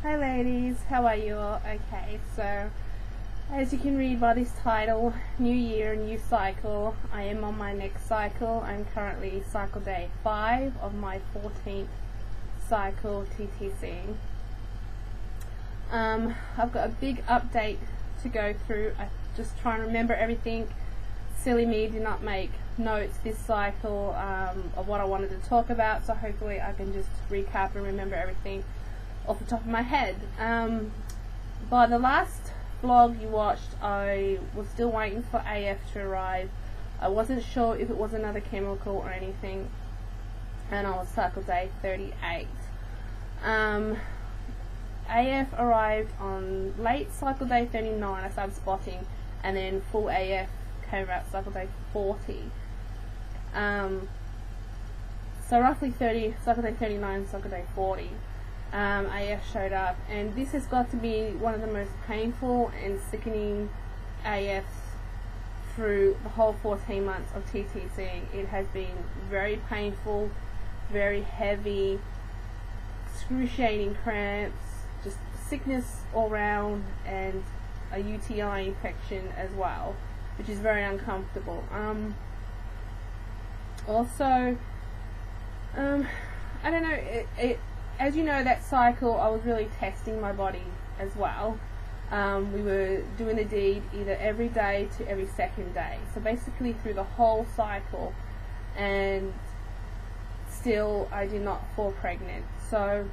Hi ladies, how are you all? Okay, so as you can read by this title, new year, new cycle, I am on my next cycle. I'm currently cycle day 5 of my 14th cycle TTC. I've got a big update to go through. I just trying to remember everything. Silly me, did not make notes this cycle of what I wanted to talk about, so hopefully I can just recap and remember everything off the top of my head. By the last vlog you watched, I was still waiting for AF to arrive. I wasn't sure if it was another chemical or anything, and I was cycle day 38. AF arrived on late cycle day 39. I started spotting, and then full AF came out cycle day 40. So roughly 30, cycle day 39, cycle day 40. AF showed up, and this has got to be one of the most painful and sickening AFs through the whole 14 months of TTC. It has been very painful, very heavy, excruciating cramps, just sickness all round, and a UTI infection as well, which is very uncomfortable. Also, I don't know, as you know, that cycle I was really testing my body as well. We were doing the deed either every day to every second day, so basically through the whole cycle, and still I did not fall pregnant. So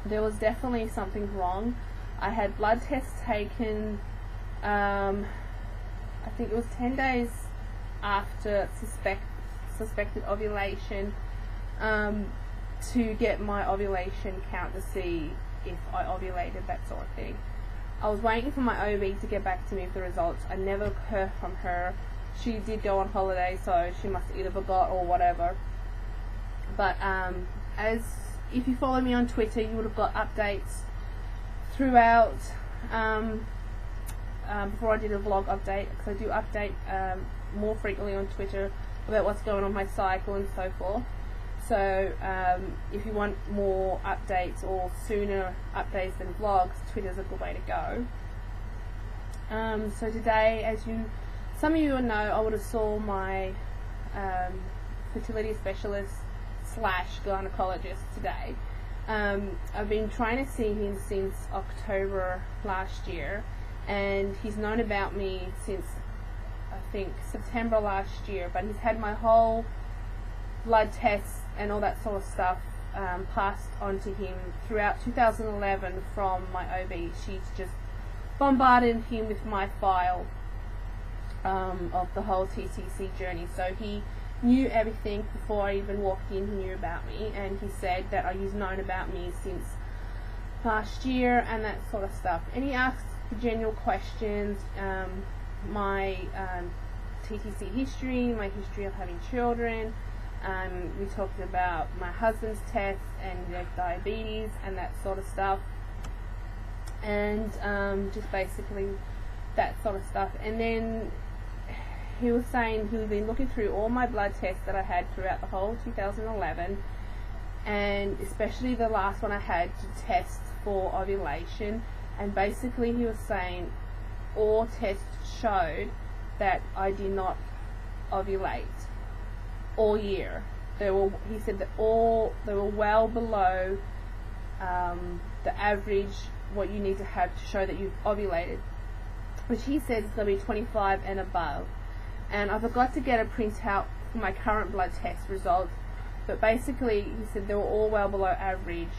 there was definitely something wrong. I had blood tests taken, I think it was 10 days after suspected ovulation, to get my ovulation count to see if I ovulated, that sort of thing. I was waiting for my OB to get back to me with the results. I never heard from her. She did go on holiday, so she must have either forgot or whatever. But as if you follow me on Twitter, you would have got updates throughout. Before I did a vlog update, because I do update more frequently on Twitter about what's going on with my cycle and so forth. So if you want more updates or sooner updates than vlogs, Twitter's a good way to go. So today, as some of you will know, I would have saw my fertility specialist / gynecologist today. I've been trying to see him since October last year, and he's known about me since I think September last year, but he's had my whole blood tests and all that sort of stuff passed on to him throughout 2011 from my OB. She's just bombarded him with my file of the whole TTC journey. So he knew everything before I even walked in. He knew about me, and he said that he's known about me since last year and that sort of stuff. And he asked general questions, my TTC history, my history of having children. We talked about my husband's tests and diabetes and that sort of stuff, and just basically that sort of stuff. And then he was saying he'd been looking through all my blood tests that I had throughout the whole 2011, and especially the last one I had to test for ovulation, and basically he was saying all tests showed that I did not ovulate all year. He said that they were well below the average, what you need to have to show that you've ovulated, which he said is going to be 25 and above. And I forgot to get a printout for my current blood test results, but basically he said they were all well below average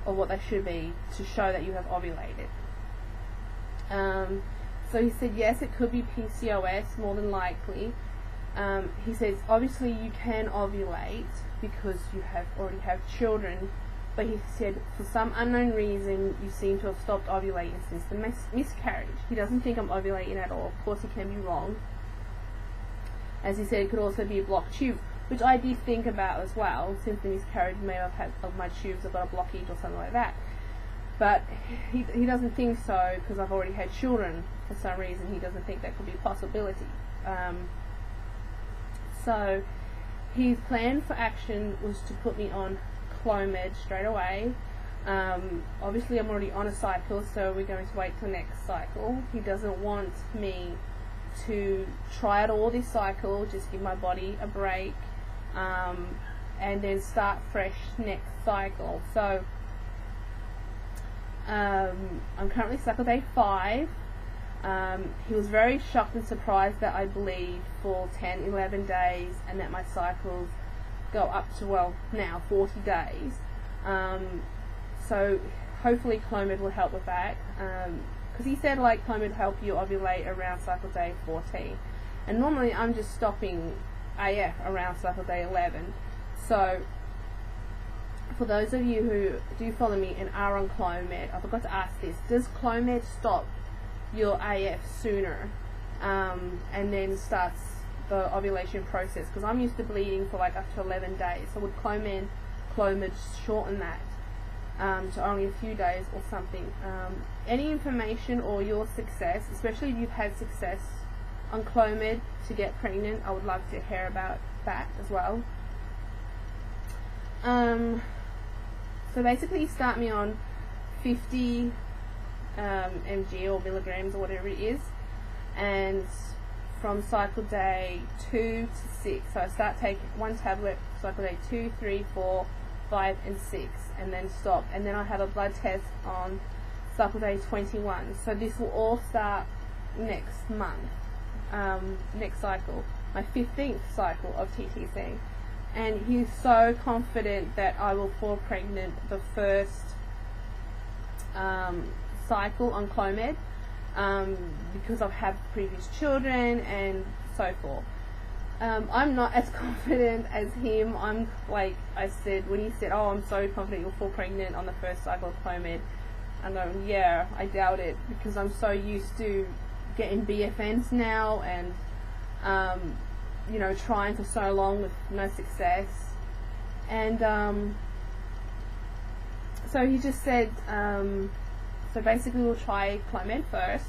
of what they should be to show that you have ovulated. So he said yes, it could be PCOS more than likely. He says obviously you can ovulate because you already have children, but he said for some unknown reason you seem to have stopped ovulating since the miscarriage. He doesn't think I'm ovulating at all. Of course he can be wrong. As he said, it could also be a blocked tube, which I did think about as well, since the miscarriage may have had my tubes have got a blockage or something like that. But he doesn't think so because I've already had children. For some reason he doesn't think that could be a possibility. So his plan for action was to put me on Clomid straight away, Obviously I'm already on a cycle, so we're going to wait till next cycle. He doesn't want me to try out all this cycle, just give my body a break, and then start fresh next cycle. So I'm currently cycle day 5. He was very shocked and surprised that I bleed for 10, 11 days and that my cycles go up to, well, now 40 days. So hopefully Clomid will help with that, because he said like Clomid help you ovulate around cycle day 14, and normally I'm just stopping AF around cycle day 11. So for those of you who do follow me and are on Clomid, I forgot to ask this: does Clomid stop your AF sooner, and then starts the ovulation process? Because I'm used to bleeding for like up to 11 days. So would Clomid shorten that to only a few days or something? Any information or your success, especially if you've had success on Clomid to get pregnant, I would love to hear about that as well. So basically you start me on 50 mg or milligrams or whatever it is, and from cycle day 2 to 6, so I start taking one tablet cycle day 2, 3, 4, 5 and 6, and then stop, and then I have a blood test on cycle day 21. So this will all start next month, next cycle, my 15th cycle of TTC, and he's so confident that I will fall pregnant the first cycle on Clomid, because I've had previous children and so forth. I'm not as confident as him. I'm like I said, when he said, oh, I'm so confident you'll fall pregnant on the first cycle of Clomid, I'm going, yeah, I doubt it, because I'm so used to getting BFNs now and you know, trying for so long with no success. And so he just said, so basically we'll try Clomid first,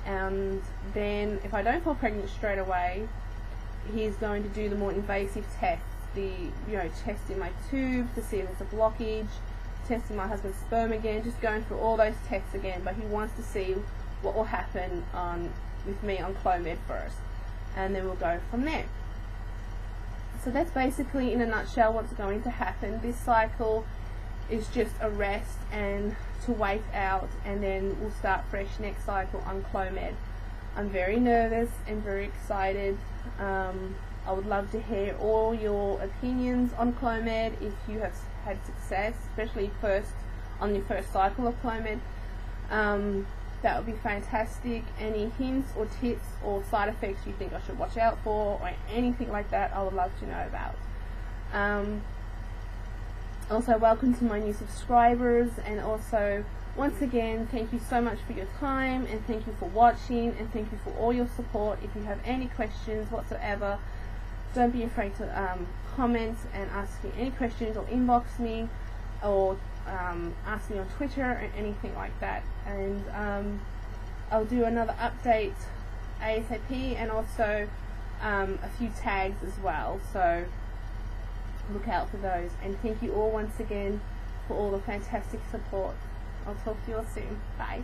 and then if I don't fall pregnant straight away, he's going to do the more invasive tests, testing my tube to see if there's a blockage, testing my husband's sperm again, just going through all those tests again. But he wants to see what will happen with me on Clomid first, and then we'll go from there. So that's basically in a nutshell what's going to happen. This cycle is just a rest and to wait out, and then we'll start fresh next cycle on Clomid. I'm very nervous and very excited. I would love to hear all your opinions on Clomid if you have had success, especially on your first cycle of Clomid. That would be fantastic. Any hints or tips or side effects you think I should watch out for, or anything like that, I would love to know about. Also, welcome to my new subscribers, and also once again, thank you so much for your time, and thank you for watching, and thank you for all your support. If you have any questions whatsoever, don't be afraid to comment and ask me any questions, or inbox me, or ask me on Twitter or anything like that. And I'll do another update ASAP, and also a few tags as well, so look out for those. And thank you all once again for all the fantastic support. I'll talk to you all soon. Bye.